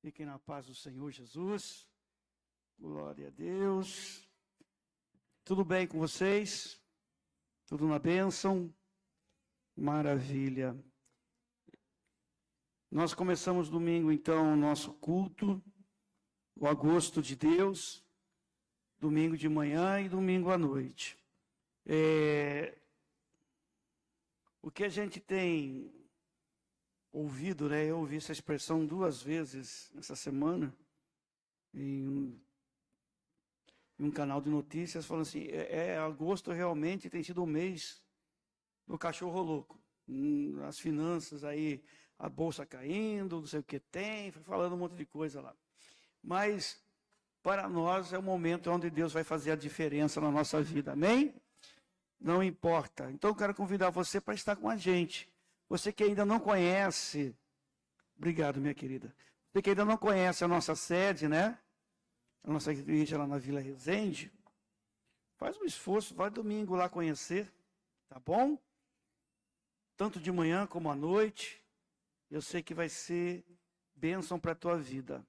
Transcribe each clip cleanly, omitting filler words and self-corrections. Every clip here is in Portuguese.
Fiquem na paz do Senhor Jesus. Glória a Deus. Tudo bem com vocês? Tudo na bênção? Maravilha. Nós começamos domingo, então, o nosso culto, o agosto de Deus, domingo de manhã e domingo à noite. O que a gente tem ouvido, né? Eu ouvi essa expressão 2 vezes essa semana, em um canal de notícias, falando assim, agosto realmente tem sido o mês do cachorro louco. As finanças aí, a bolsa caindo, não sei o que tem, foi falando um monte de coisa lá. Mas, para nós, é o momento onde Deus vai fazer a diferença na nossa vida, amém? Não importa. Então, eu quero convidar você para estar com a gente. Você que ainda não conhece, obrigado, minha querida. Você que ainda não conhece a nossa sede, né? A nossa igreja lá na Vila Resende, faz um esforço, vai domingo lá conhecer, tá bom? Tanto de manhã como à noite, eu sei que vai ser bênção para a tua vida.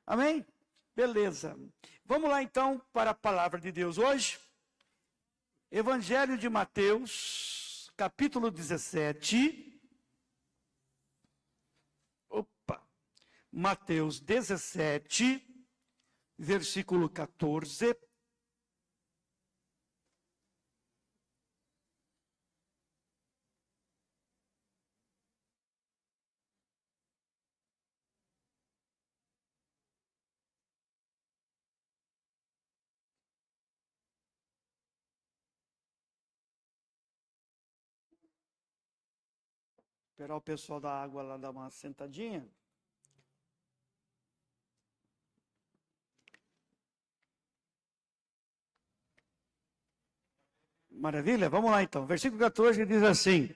Amém? Beleza. Vamos lá então para a palavra de Deus hoje. Evangelho de Mateus, capítulo 17. Mateus 17, versículo 14. Esperar o pessoal da água lá dar uma sentadinha. Maravilha? Vamos lá então. Versículo 14 diz assim: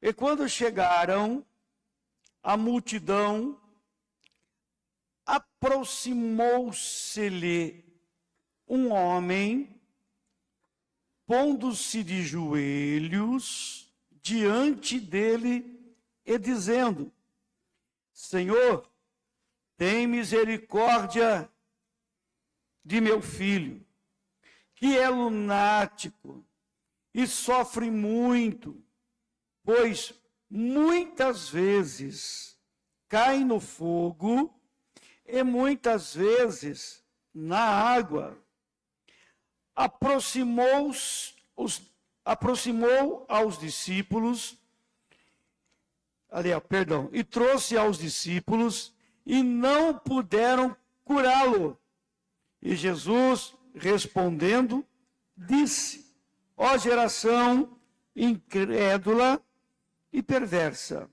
E quando chegaram, a multidão aproximou-se-lhe um homem, pondo-se de joelhos diante dele e dizendo: Senhor, tem misericórdia de meu filho, que é lunático e sofre muito, pois muitas vezes cai no fogo e muitas vezes na água. Aproximou aos discípulos, e trouxe aos discípulos, e não puderam curá-lo. E Jesus, respondendo, disse: Ó geração incrédula e perversa,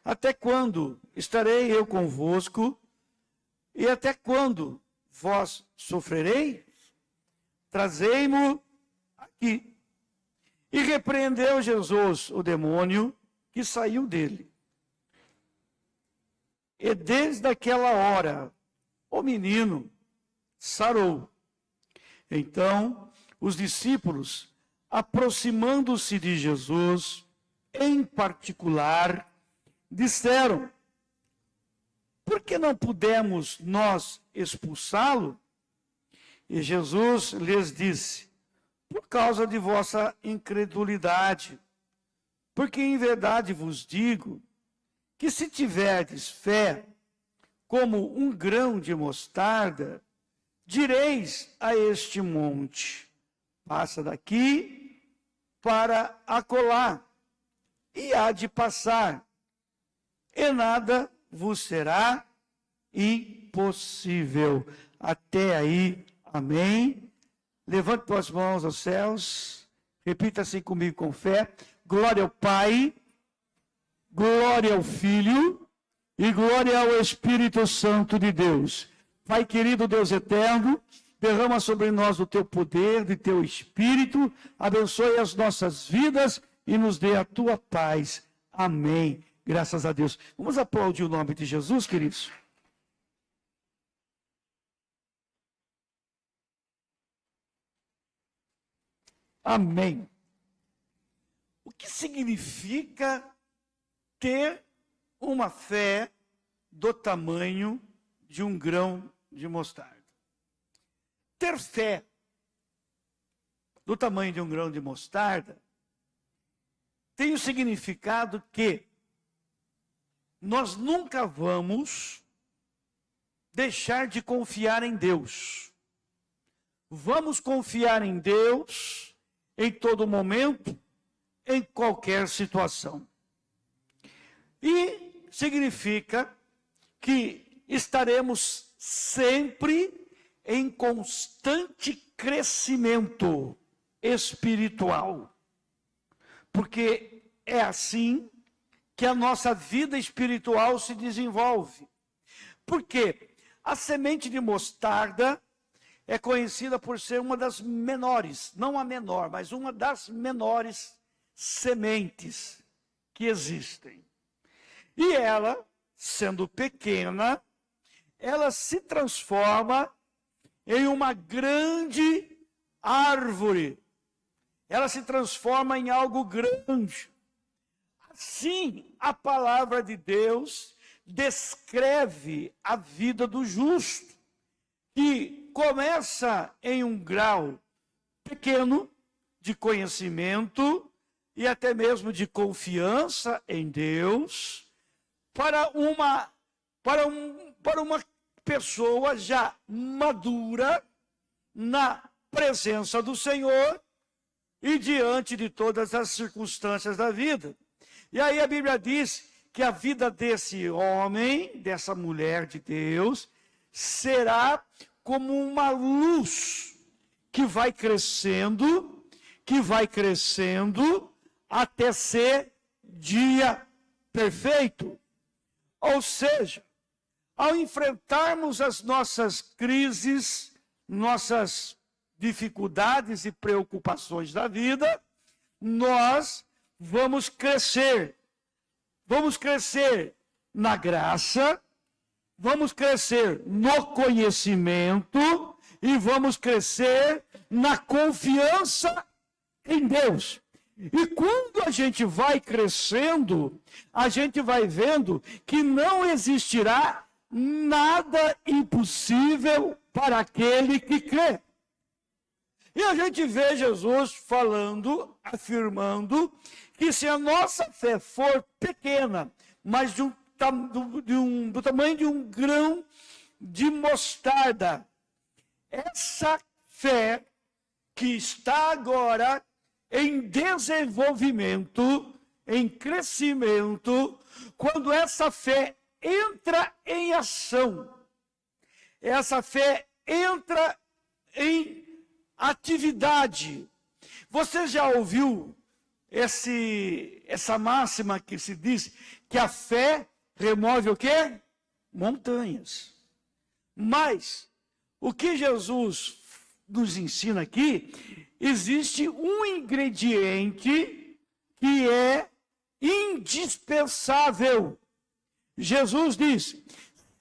até quando estarei eu convosco? E até quando vós sofrerei? Trazei-mo aqui. E repreendeu Jesus o demônio que saiu dele. E desde aquela hora, o menino sarou. Então, os discípulos, aproximando-se de Jesus, em particular, disseram: Por que não pudemos nós expulsá-lo? E Jesus lhes disse: Por causa de vossa incredulidade. Porque em verdade vos digo que se tiverdes fé como um grão de mostarda, direis a este monte: passa daqui para acolá, e há de passar, e nada vos será impossível. Até aí, amém. Levante tuas mãos aos céus, repita assim comigo com fé: glória ao Pai, glória ao Filho e glória ao Espírito Santo de Deus. Pai querido, Deus eterno, derrama sobre nós o teu poder, de teu Espírito, abençoe as nossas vidas e nos dê a tua paz. Amém. Graças a Deus. Vamos aplaudir o nome de Jesus, queridos. Amém. O que significa ter uma fé do tamanho de um grão de mostarda. Ter fé do tamanho de um grão de mostarda tem o significado que nós nunca vamos deixar de confiar em Deus. Vamos confiar em Deus em todo momento, em qualquer situação. E significa que estaremos sempre em constante crescimento espiritual. Porque é assim que a nossa vida espiritual se desenvolve. Porque a semente de mostarda é conhecida por ser uma das menores, não a menor, mas uma das menores sementes que existem. E ela, sendo pequena, ela se transforma em uma grande árvore. Ela se transforma em algo grande. Assim, a palavra de Deus descreve a vida do justo, que começa em um grau pequeno de conhecimento e até mesmo de confiança em Deus, para uma pessoa já madura na presença do Senhor e diante de todas as circunstâncias da vida. E aí a Bíblia diz que a vida desse homem, dessa mulher de Deus, será como uma luz que vai crescendo até ser dia perfeito. Ou seja, ao enfrentarmos as nossas crises, nossas dificuldades e preocupações da vida, nós vamos crescer. Vamos crescer na graça, vamos crescer no conhecimento e vamos crescer na confiança em Deus. E quando a gente vai crescendo, a gente vai vendo que não existirá nada impossível para aquele que crê. E a gente vê Jesus falando, afirmando, que se a nossa fé for pequena, mas do tamanho de um grão de mostarda, essa fé que está agora em desenvolvimento, em crescimento, quando essa fé entra em ação, essa fé entra em atividade. Você já ouviu essa máxima que se diz que a fé remove o quê? Montanhas. Mas o que Jesus nos ensina aqui, existe um ingrediente que é indispensável. Jesus diz: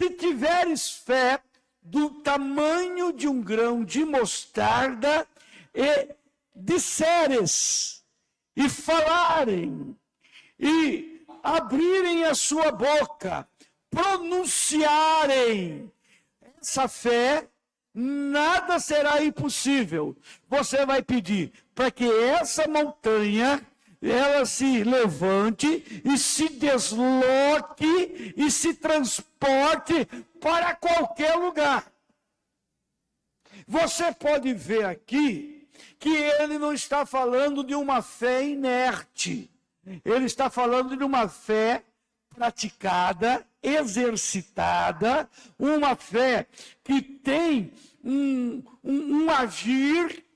se tiveres fé do tamanho de um grão de mostarda, e disseres, e falarem, e abrirem a sua boca, pronunciarem, essa fé, nada será impossível. Você vai pedir para que essa montanha, ela se levante e se desloque e se transporte para qualquer lugar. Você pode ver aqui que ele não está falando de uma fé inerte. Ele está falando de uma fé praticada, exercitada, uma fé que tem um agir,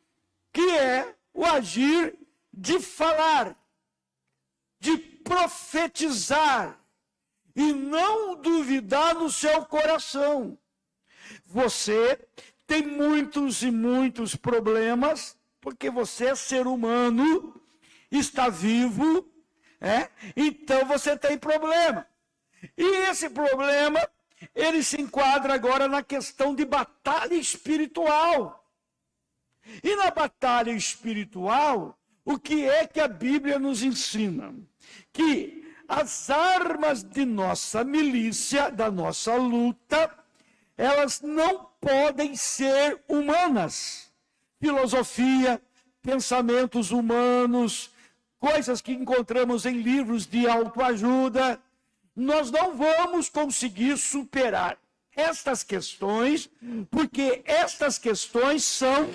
que é o agir de falar, de profetizar, e não duvidar no seu coração. Você tem muitos e muitos problemas, porque você é ser humano, está vivo, então você tem problema. E esse problema, ele se enquadra agora na questão de batalha espiritual. E na batalha espiritual, o que é que a Bíblia nos ensina? Que as armas de nossa milícia, da nossa luta, elas não podem ser humanas. Filosofia, pensamentos humanos, coisas que encontramos em livros de autoajuda, nós não vamos conseguir superar estas questões, porque estas questões são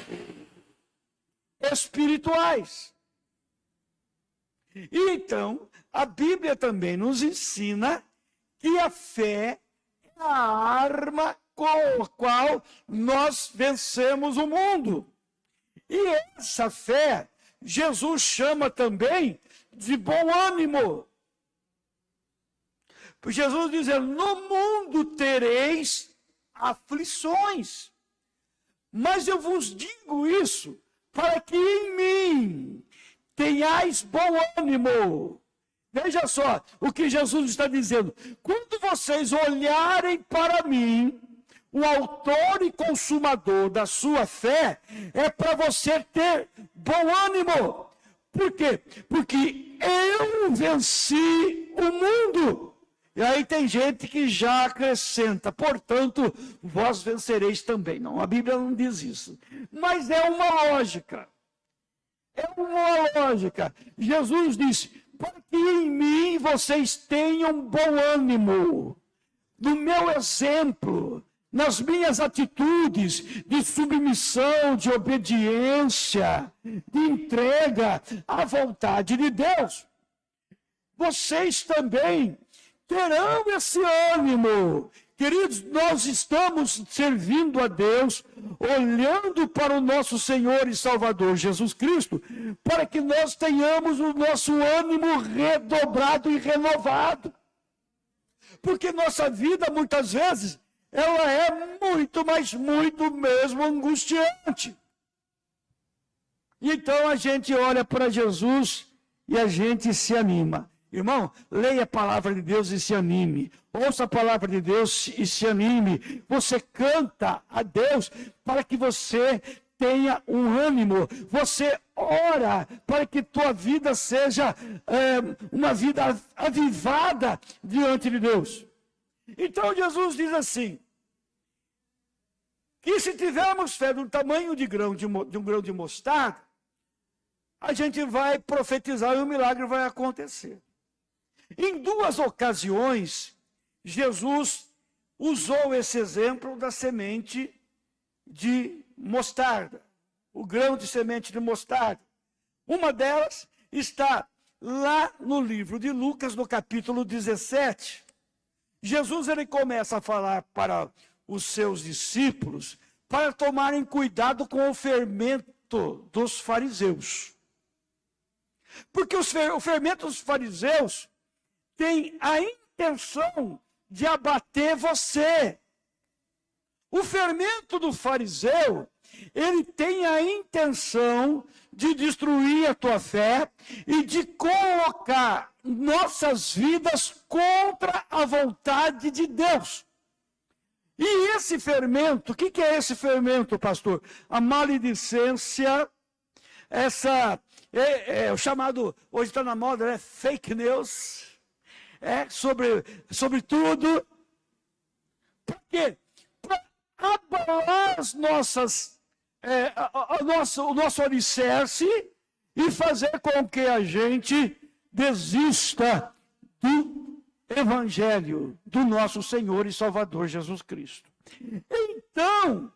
espirituais. E então, a Bíblia também nos ensina que a fé é a arma com a qual nós vencemos o mundo. E essa fé, Jesus chama também de bom ânimo. Jesus dizendo, no mundo tereis aflições, mas eu vos digo isso para que em mim tenhais bom ânimo. Veja só o que Jesus está dizendo. Quando vocês olharem para mim, o autor e consumador da sua fé, é para você ter bom ânimo. Por quê? Porque eu venci o mundo. E aí tem gente que já acrescenta, portanto, vós vencereis também. Não, a Bíblia não diz isso. Mas é uma lógica. É uma lógica. Jesus disse, para que em mim vocês tenham bom ânimo. No meu exemplo, nas minhas atitudes de submissão, de obediência, de entrega à vontade de Deus. Vocês também terão esse ânimo. Queridos, nós estamos servindo a Deus, olhando para o nosso Senhor e Salvador Jesus Cristo, para que nós tenhamos o nosso ânimo redobrado e renovado. Porque nossa vida, muitas vezes, ela é muito, mas muito mesmo angustiante. Então a gente olha para Jesus e a gente se anima. Irmão, leia a palavra de Deus e se anime. Ouça a palavra de Deus e se anime. Você canta a Deus para que você tenha um ânimo. Você ora para que tua vida seja uma vida avivada diante de Deus. Então Jesus diz assim, que se tivermos fé do tamanho de um grão de mostarda, a gente vai profetizar e o milagre vai acontecer. Em duas ocasiões, Jesus usou esse exemplo da semente de mostarda, o grão de semente de mostarda. Uma delas está lá no livro de Lucas, no capítulo 17. Jesus ele começa a falar para os seus discípulos para tomarem cuidado com o fermento dos fariseus. Porque o fermento dos fariseus tem a intenção de abater você. O fermento do fariseu, ele tem a intenção de destruir a tua fé e de colocar nossas vidas contra a vontade de Deus. E esse fermento, o que é esse fermento, pastor? A maledicência, o chamado, hoje está na moda, né? Fake news, sobre tudo. Por quê? Para abalar as nossas, o nosso alicerce e fazer com que a gente desista do Evangelho do nosso Senhor e Salvador Jesus Cristo. Então,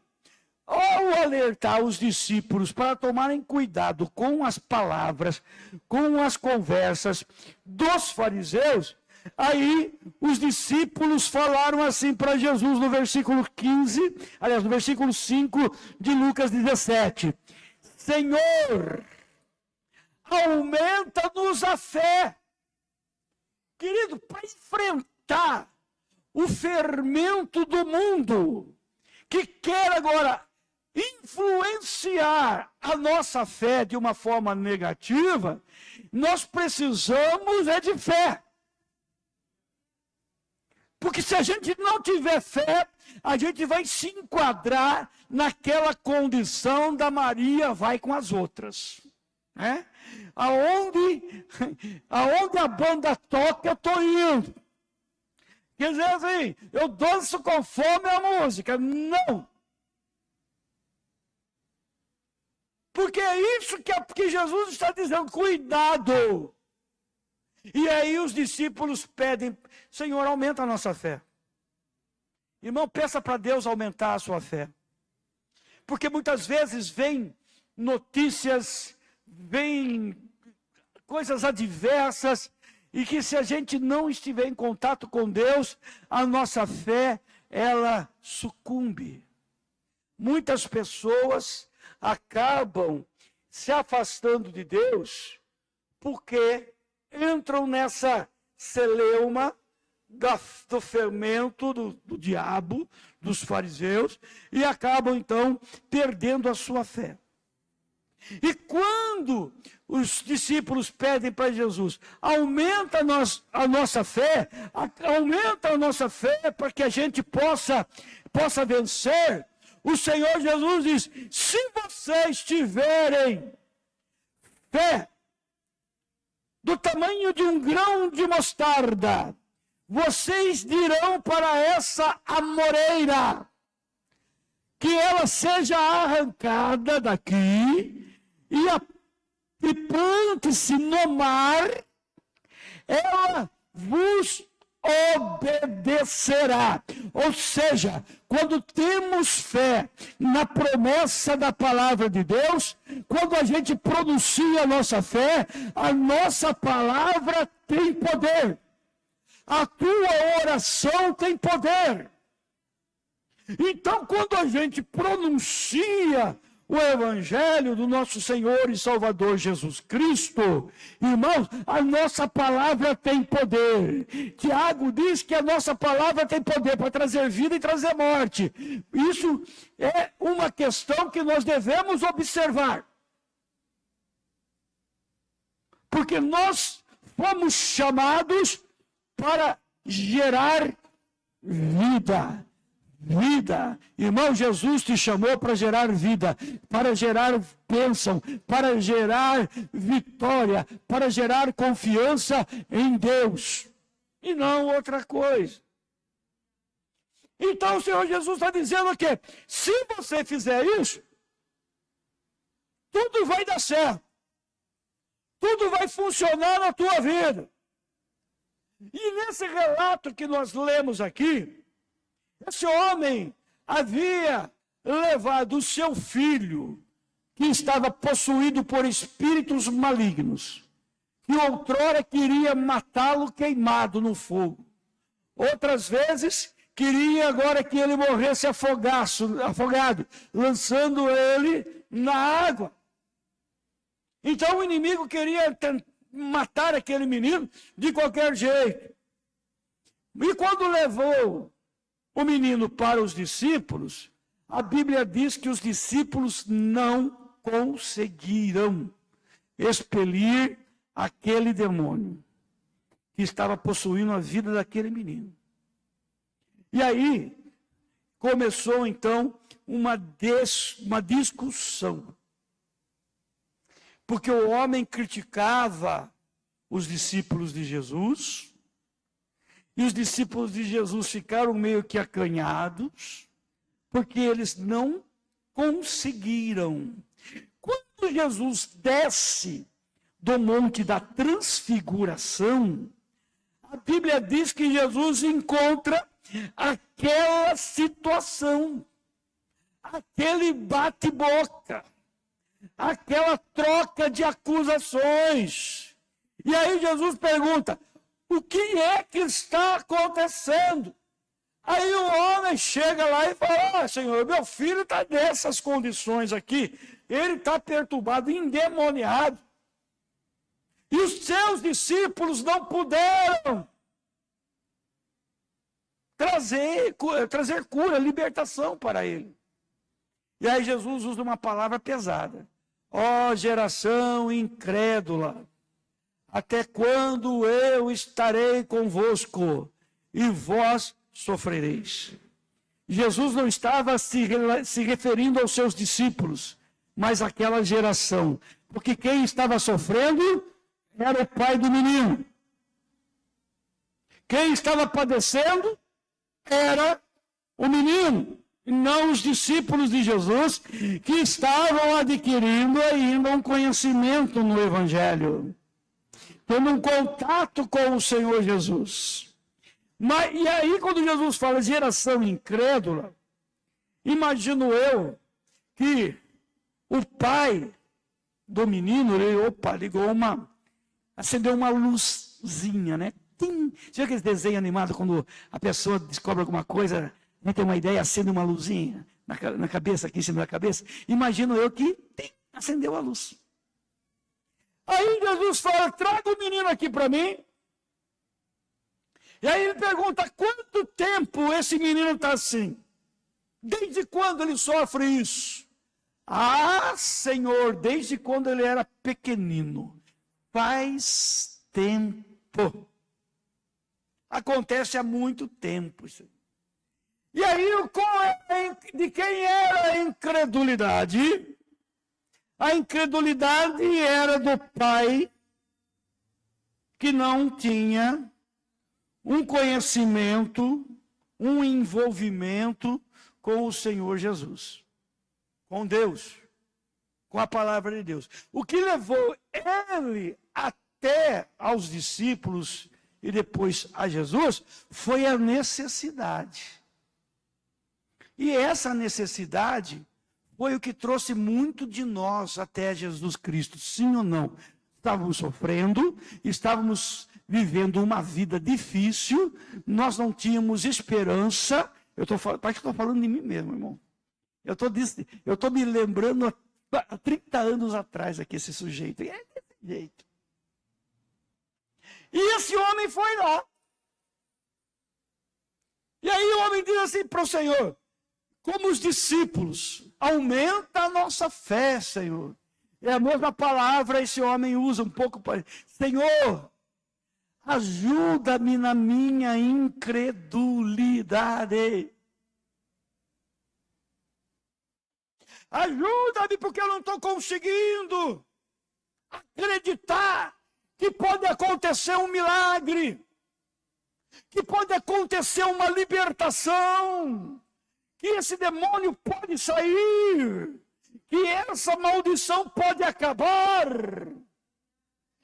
ao alertar os discípulos para tomarem cuidado com as palavras, com as conversas dos fariseus, aí os discípulos falaram assim para Jesus no versículo 15, aliás, no versículo 5 de Lucas 17. Senhor, aumenta-nos a fé. Querido, para enfrentar o fermento do mundo, que quer agora influenciar a nossa fé de uma forma negativa, nós precisamos de fé. Porque se a gente não tiver fé, a gente vai se enquadrar naquela condição da Maria vai com as outras. né? Aonde a banda toca, eu estou indo. Quer dizer assim, eu danço conforme a música. Não. Porque é isso que Jesus está dizendo, cuidado. E aí os discípulos pedem, Senhor, aumenta a nossa fé. Irmão, peça para Deus aumentar a sua fé. Porque muitas vezes vem notícias, vem coisas adversas, e que se a gente não estiver em contato com Deus, a nossa fé, ela sucumbe. Muitas pessoas acabam se afastando de Deus, porque entram nessa celeuma do fermento do diabo, dos fariseus, e acabam então perdendo a sua fé. E quando os discípulos pedem para Jesus, aumenta a nossa fé para que a gente possa vencer, o Senhor Jesus diz, se vocês tiverem fé do tamanho de um grão de mostarda, vocês dirão para essa amoreira, que ela seja arrancada daqui, e plante-se no mar, ela vos obedecerá. Ou seja, quando temos fé na promessa da palavra de Deus, quando a gente pronuncia a nossa fé, a nossa palavra tem poder. A tua oração tem poder. Então, quando a gente pronuncia o Evangelho do nosso Senhor e Salvador Jesus Cristo, irmãos, a nossa palavra tem poder. Tiago diz que a nossa palavra tem poder para trazer vida e trazer morte. Isso é uma questão que nós devemos observar. Porque nós fomos chamados para gerar vida. Vida. Irmão, Jesus te chamou para gerar vida, para gerar bênção, para gerar vitória, para gerar confiança em Deus. E não outra coisa. Então o Senhor Jesus está dizendo que se você fizer isso, tudo vai dar certo. Tudo vai funcionar na tua vida. E nesse relato que nós lemos aqui, esse homem havia levado o seu filho, que estava possuído por espíritos malignos, que outrora queria matá-lo queimado no fogo. Outras vezes, queria agora que ele morresse afogado, lançando ele na água. Então o inimigo queria matar aquele menino de qualquer jeito. E quando levou o menino para os discípulos, a Bíblia diz que os discípulos não conseguiram expelir aquele demônio que estava possuindo a vida daquele menino. E aí começou então uma discussão. Porque o homem criticava os discípulos de Jesus, e os discípulos de Jesus ficaram meio que acanhados, porque eles não conseguiram. Quando Jesus desce do Monte da Transfiguração, a Bíblia diz que Jesus encontra aquela situação, aquele bate-boca, aquela troca de acusações. E aí Jesus pergunta, o que é que está acontecendo? Aí o homem chega lá e fala, Senhor, meu filho está nessas condições aqui, ele está perturbado, endemoniado. E os seus discípulos não puderam trazer cura, libertação para ele. E aí Jesus usa uma palavra pesada. Ó geração incrédula, até quando eu estarei convosco e vós sofrereis? Jesus não estava se referindo aos seus discípulos, mas aquela geração. Porque quem estava sofrendo era o pai do menino. Quem estava padecendo era o menino, e não os discípulos de Jesus, que estavam adquirindo ainda um conhecimento no Evangelho, tendo um contato com o Senhor Jesus. E aí, quando Jesus fala geração incrédula, imagino eu que o pai do menino, acendeu uma luzinha, né? Tim. Você viu aquele desenho animado quando a pessoa descobre alguma coisa, não tem uma ideia, acende uma luzinha na cabeça, aqui em cima da cabeça? Imagino eu que acendeu a luz. Aí Jesus fala, traga o menino aqui para mim. E aí ele pergunta, quanto tempo esse menino está assim? Desde quando ele sofre isso? Ah, Senhor, desde quando ele era pequenino. Faz tempo. Acontece há muito tempo. E aí, de quem era a incredulidade? A incredulidade era do pai que não tinha um conhecimento, um envolvimento com o Senhor Jesus, com Deus, com a palavra de Deus. O que levou ele até aos discípulos e depois a Jesus foi a necessidade. E essa necessidade foi o que trouxe muito de nós até Jesus Cristo, sim ou não? Estávamos sofrendo, estávamos vivendo uma vida difícil, nós não tínhamos esperança. Parece que estou falando de mim mesmo, irmão. Eu estou me lembrando há 30 anos atrás aqui, esse sujeito. E é desse jeito. E esse homem foi lá. E aí o homem diz assim para o Senhor, como os discípulos, aumenta a nossa fé, Senhor. É a mesma palavra esse homem usa um pouco para... Senhor, ajuda-me na minha incredulidade. Ajuda-me porque eu não estou conseguindo acreditar que pode acontecer um milagre, que pode acontecer uma libertação, que esse demônio pode sair, que essa maldição pode acabar.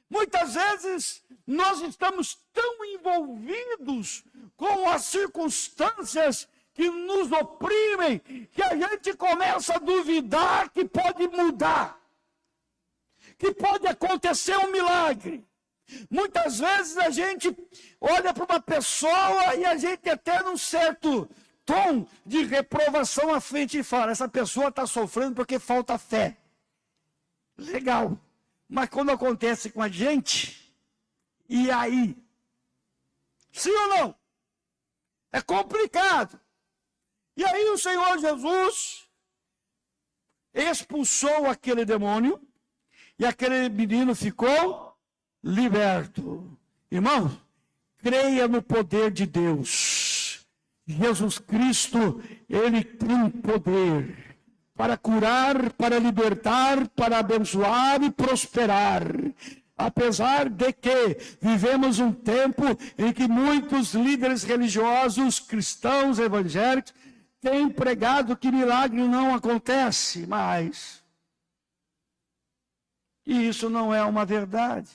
Muitas vezes nós estamos tão envolvidos com as circunstâncias que nos oprimem, que a gente começa a duvidar que pode mudar, que pode acontecer um milagre. Muitas vezes a gente olha para uma pessoa e a gente até num certo tom de reprovação à frente e fala, essa pessoa está sofrendo porque falta fé. Legal. Mas quando acontece com a gente, e aí? Sim ou não? É complicado. E aí o Senhor Jesus expulsou aquele demônio, e aquele menino ficou liberto. Irmão, creia no poder de Deus. Jesus Cristo, Ele tem poder para curar, para libertar, para abençoar e prosperar. Apesar de que vivemos um tempo em que muitos líderes religiosos, cristãos, evangélicos, têm pregado que milagre não acontece mais. E isso não é uma verdade.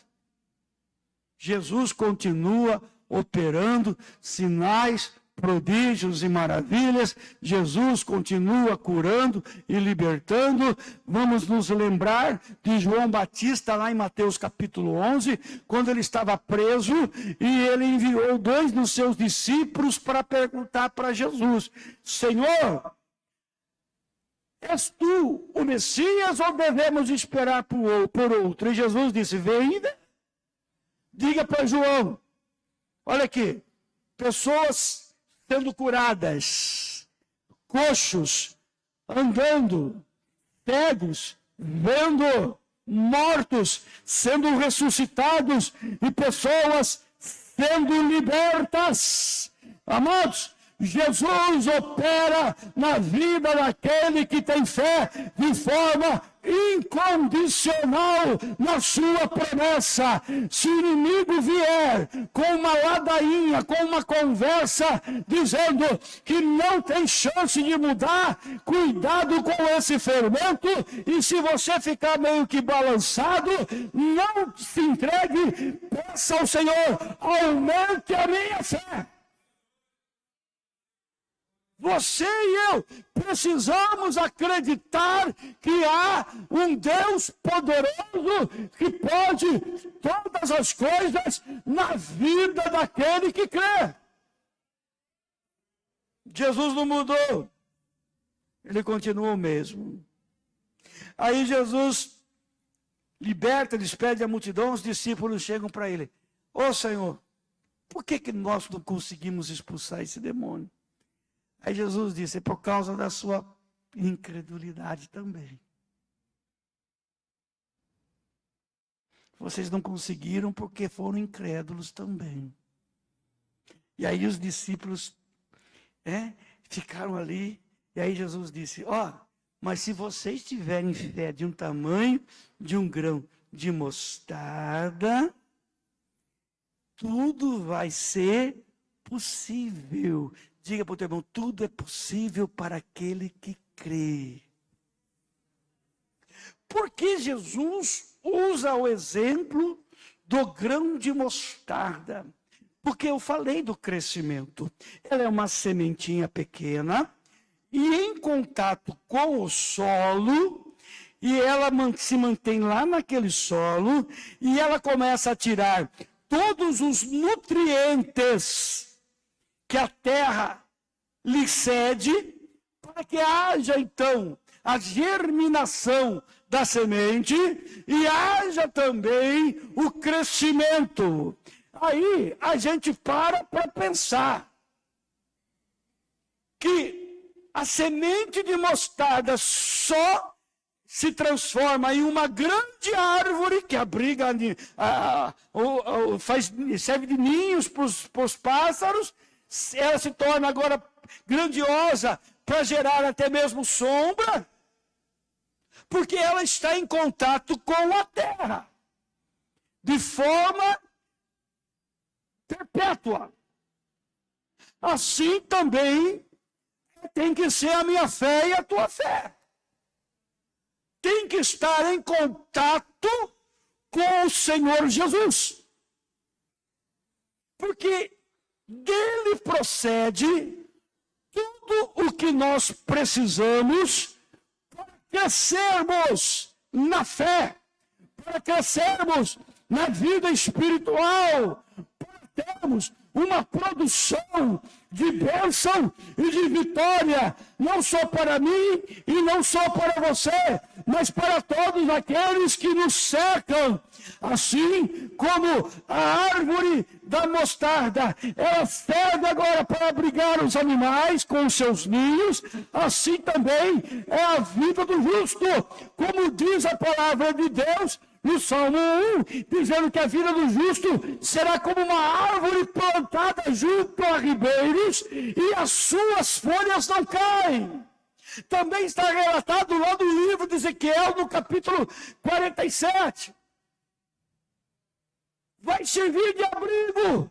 Jesus continua operando sinais, prodígios e maravilhas. Jesus continua curando e libertando. Vamos nos lembrar de João Batista lá em Mateus capítulo 11, quando ele estava preso e ele enviou 2 dos seus discípulos para perguntar para Jesus, Senhor, és tu o Messias ou devemos esperar por outro? E Jesus disse, venha, diga para João, olha aqui, pessoas sendo curadas, coxos andando, cegos vendo, mortos sendo ressuscitados e pessoas sendo libertas. Amados, Jesus opera na vida daquele que tem fé de forma incondicional na sua promessa. Se o inimigo vier com uma ladainha, com uma conversa, dizendo que não tem chance de mudar, cuidado com esse fermento, e se você ficar meio que balançado, não se entregue, peça ao Senhor, aumente a minha fé. Você e eu precisamos acreditar que há um Deus poderoso que pode todas as coisas na vida daquele que crê. Jesus não mudou, ele continua o mesmo. Aí Jesus liberta, despede a multidão, os discípulos chegam para ele: ô Senhor, por que nós não conseguimos expulsar esse demônio? Aí Jesus disse: é por causa da sua incredulidade também. Vocês não conseguiram porque foram incrédulos também. E aí os discípulos ficaram ali. E aí Jesus disse: mas se vocês tiverem fé de um tamanho de um grão de mostarda, tudo vai ser possível. Diga para o teu irmão: tudo é possível para aquele que crê. Porque Jesus usa o exemplo do grão de mostarda? Porque eu falei do crescimento. Ela é uma sementinha pequena e em contato com o solo, e ela se mantém lá naquele solo, e ela começa a tirar todos os nutrientes que a terra lhe cede, para que haja então a germinação da semente e haja também o crescimento. Aí a gente para pensar que a semente de mostarda só se transforma em uma grande árvore que abriga, serve de ninhos para os pássaros. Ela se torna agora grandiosa para gerar até mesmo sombra, porque ela está em contato com a terra, de forma perpétua. Assim também tem que ser a minha fé e a tua fé. Tem que estar em contato com o Senhor Jesus. Porque dele procede tudo o que nós precisamos para crescermos na fé, para crescermos na vida espiritual, para termos uma produção de bênção e de vitória, não só para mim e não só para você, mas para todos aqueles que nos cercam. Assim como a árvore da mostarda, ela serve agora para abrigar os animais com os seus ninhos, assim também é a vida do justo, como diz a palavra de Deus no Salmo 1, dizendo que a vida do justo será como uma árvore plantada junto a ribeiros e as suas folhas não caem. Também está relatado lá no livro de Ezequiel, no capítulo 47. Vai servir de abrigo.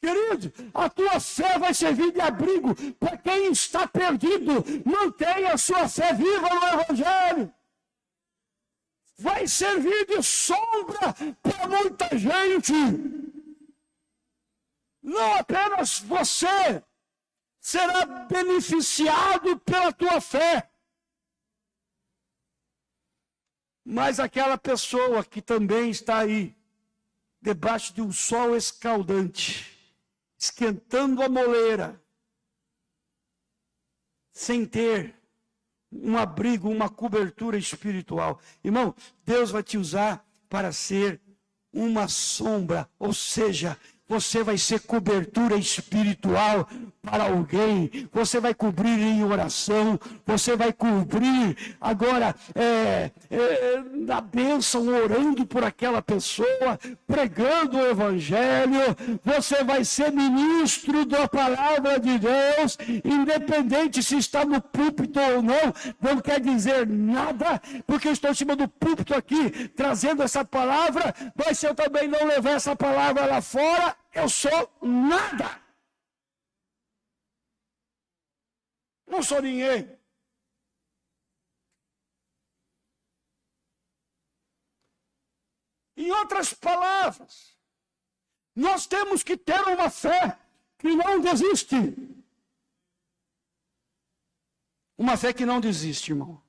Querido, a tua fé vai servir de abrigo para quem está perdido. Mantenha a sua fé viva no Evangelho. Vai servir de sombra para muita gente. Não apenas você será beneficiado pela tua fé, mas aquela pessoa que também está aí, debaixo de um sol escaldante, esquentando a moleira, sem ter um abrigo, uma cobertura espiritual. Irmão, Deus vai te usar para ser uma sombra, ou seja, você vai ser cobertura espiritual para alguém, você vai cobrir em oração, você vai cobrir agora na bênção, orando por aquela pessoa, pregando o Evangelho, você vai ser ministro da palavra de Deus, independente se está no púlpito ou não quer dizer nada, porque eu estou em cima do púlpito aqui, trazendo essa palavra, mas se eu também não levar essa palavra lá fora, eu sou nada. Não sou ninguém. Em outras palavras, nós temos que ter uma fé que não desiste. Uma fé que não desiste, irmão.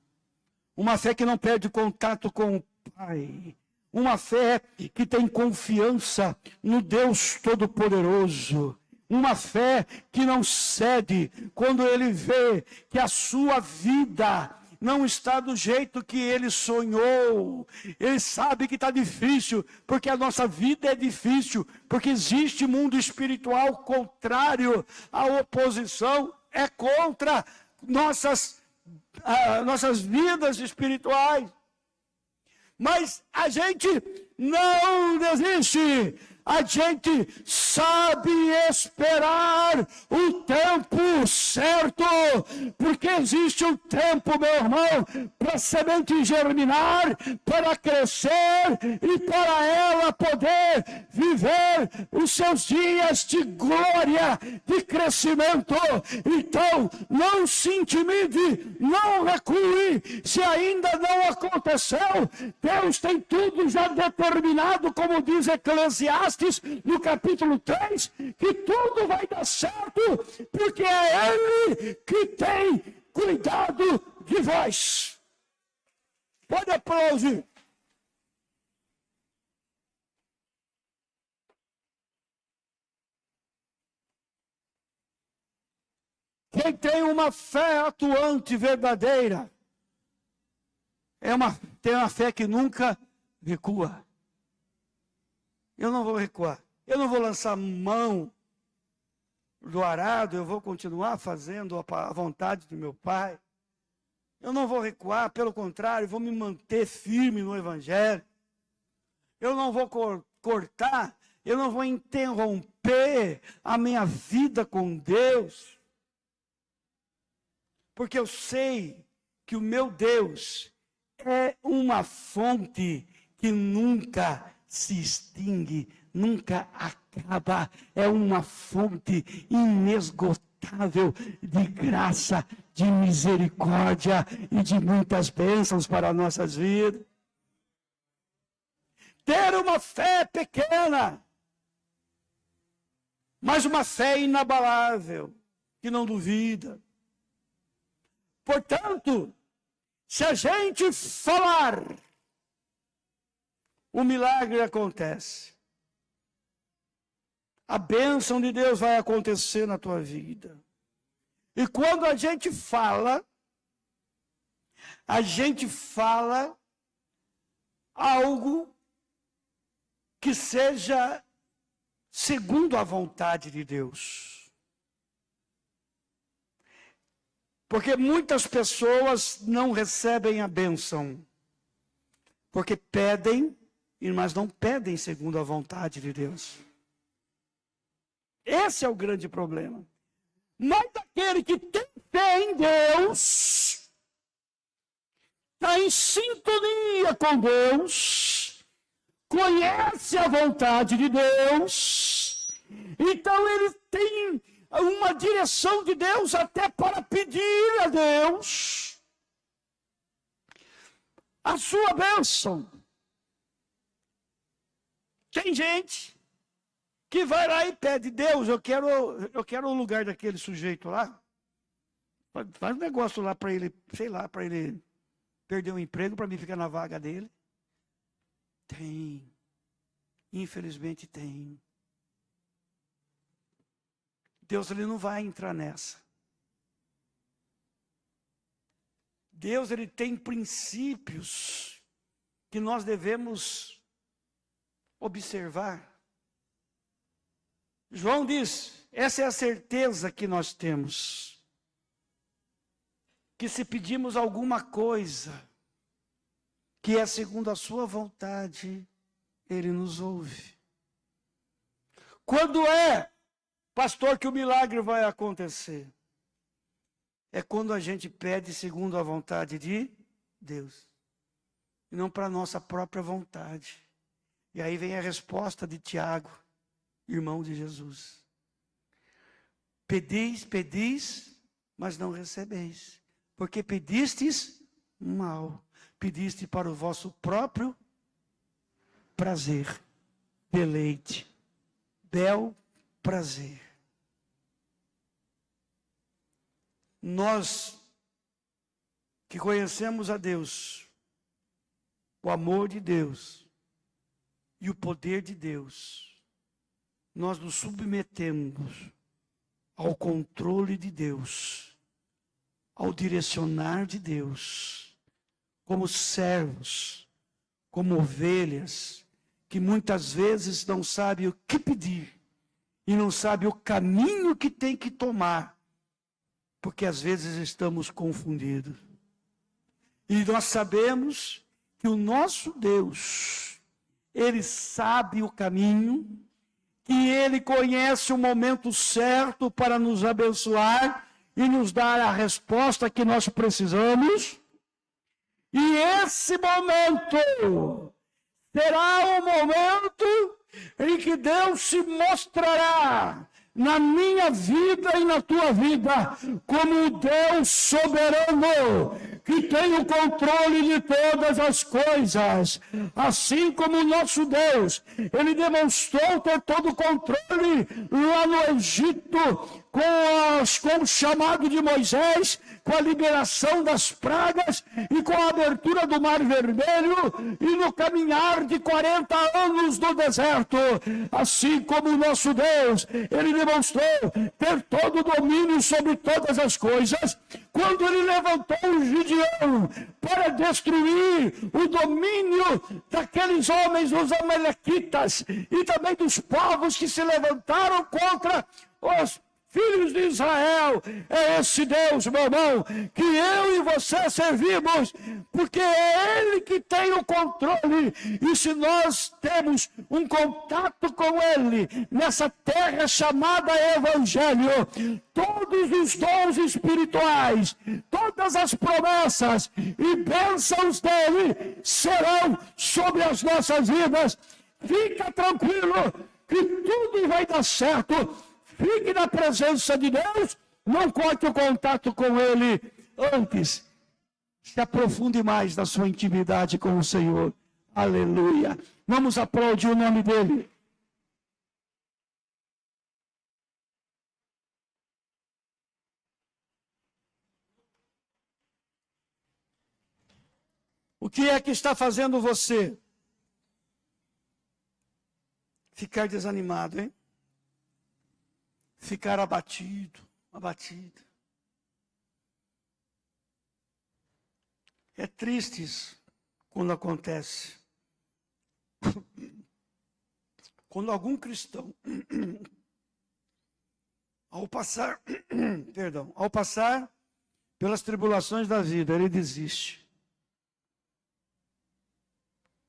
Uma fé que não perde contato com o Pai. Uma fé que tem confiança no Deus Todo-Poderoso. Uma fé que não cede quando ele vê que a sua vida não está do jeito que ele sonhou. Ele sabe que está difícil, porque a nossa vida é difícil, porque existe mundo espiritual contrário. A oposição é contra nossas vidas espirituais. Mas a gente não desiste. A gente sabe esperar o tempo certo, porque existe um tempo, meu irmão, para a semente germinar, para crescer e para ela poder viver os seus dias de glória, de crescimento. Então, não se intimide, não recue, se ainda não aconteceu. Deus tem tudo já determinado, como diz Eclesiastes, no capítulo 3, que tudo vai dar certo, porque é Ele que tem cuidado de vós. Pode aplaudir. Quem tem uma fé atuante verdadeira, tem uma fé que nunca recua. Eu não vou recuar. Eu não vou lançar mão do arado. Eu vou continuar fazendo a vontade do meu Pai. Eu não vou recuar. Pelo contrário, vou me manter firme no Evangelho. Eu não vou cortar. Eu não vou interromper a minha vida com Deus. Porque eu sei que o meu Deus é uma fonte que nunca se extingue, nunca acaba, é uma fonte inesgotável de graça, de misericórdia e de muitas bênçãos para nossas vidas. Ter uma fé pequena, mas uma fé inabalável, que não duvida. Portanto, se a gente falar, o milagre acontece. A bênção de Deus vai acontecer na tua vida. E quando a gente fala algo que seja segundo a vontade de Deus. Porque muitas pessoas não recebem a bênção, porque pedem, mas não pedem segundo a vontade de Deus. Esse é o grande problema. Mas aquele que tem fé em Deus, está em sintonia com Deus, conhece a vontade de Deus, então ele tem uma direção de Deus até para pedir a Deus a sua bênção. Tem gente que vai lá e pede: Deus, eu quero o lugar daquele sujeito lá. Faz um negócio lá para ele, sei lá, para ele perder o emprego, para mim ficar na vaga dele. Tem. Infelizmente tem. Deus, ele não vai entrar nessa. Deus, ele tem princípios que nós devemos observar. João diz essa é a certeza que nós temos. Que se pedimos alguma coisa, que é segundo a sua vontade, Ele nos ouve. Quando é, pastor, que o milagre vai acontecer? É quando a gente pede segundo a vontade de Deus, e não para a nossa própria vontade. E aí vem a resposta de Tiago, irmão de Jesus. Pedis, pedis, mas não recebeis, porque pedistes mal, pediste para o vosso próprio prazer, deleite, bel prazer. Nós que conhecemos a Deus, o amor de Deus e o poder de Deus, nós nos submetemos ao controle de Deus, ao direcionar de Deus, como servos, como ovelhas, que muitas vezes não sabem o que pedir, e não sabem o caminho que tem que tomar, porque às vezes estamos confundidos. E nós sabemos que o nosso Deus, Ele sabe o caminho, que Ele conhece o momento certo para nos abençoar e nos dar a resposta que nós precisamos. E esse momento será o momento em que Deus se mostrará na minha vida e na tua vida como o Deus soberano, que tem o controle de todas as coisas. Assim como o nosso Deus, Ele demonstrou ter todo o controle lá no Egito, com o chamado de Moisés, com a liberação das pragas e com a abertura do Mar Vermelho e no caminhar de 40 anos no deserto. Assim como o nosso Deus, Ele demonstrou ter todo o domínio sobre todas as coisas, quando Ele levantou o Gideão para destruir o domínio daqueles homens, os amalequitas, e também dos povos que se levantaram contra os filhos de Israel. É esse Deus, meu irmão, que eu e você servimos, porque é Ele que tem o controle. E se nós temos um contato com Ele nessa terra chamada Evangelho, todos os dons espirituais, todas as promessas e bênçãos dele serão sobre as nossas vidas. Fica tranquilo que tudo vai dar certo. Fique na presença de Deus, não corte o contato com Ele antes. Se aprofunde mais na sua intimidade com o Senhor. Aleluia. Vamos aplaudir o nome dEle. O que é que está fazendo você ficar desanimado, hein? Ficar abatido, abatida. É triste isso, quando acontece. Quando algum cristão, ao passar pelas tribulações da vida, ele desiste.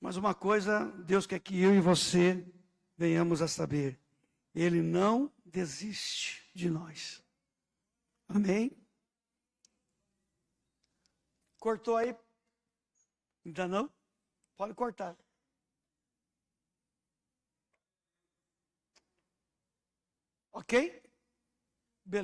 Mas uma coisa, Deus quer que eu e você venhamos a saber: Ele não desiste de nós. Amém? Cortou aí? Ainda não? Pode cortar. Ok?